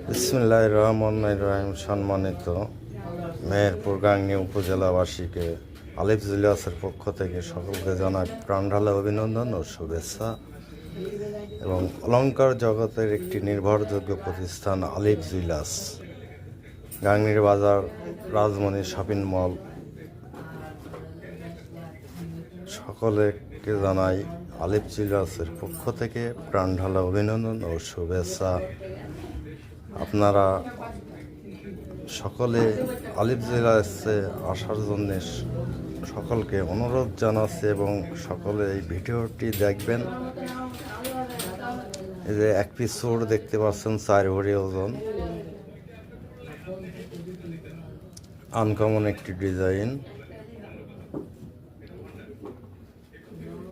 বিসমিল্লাহির রহমানির রহিম। সম্মানিত মেহেরপুর গাংনী উপজেলাবাসীকে আলিফ জুয়েলার্সের পক্ষ থেকে সকলকে জানাই প্রাণঢালা অভিনন্দন ও শুভেচ্ছা। এবং অলংকার জগতের একটি নির্ভরযোগ্য প্রতিষ্ঠান আলিফ জুয়েলার্স, গাংনীর বাজার, রাজমণি শপিং মল। সকলকে জানাই আলিফ জুয়েলার্সের পক্ষ থেকে প্রাণঢালা অভিনন্দন ও শুভেচ্ছা। আপনারা সকলে আলিফ জুয়েলার্সে আসার জন্য সকলকে অনুরোধ জানাচ্ছি এবং সকলে এই ভিডিওটি দেখবেন। এই যে এক পিস চোর দেখতে পাচ্ছেন, 4 ভরি ওজন, আনকমন একটি ডিজাইন।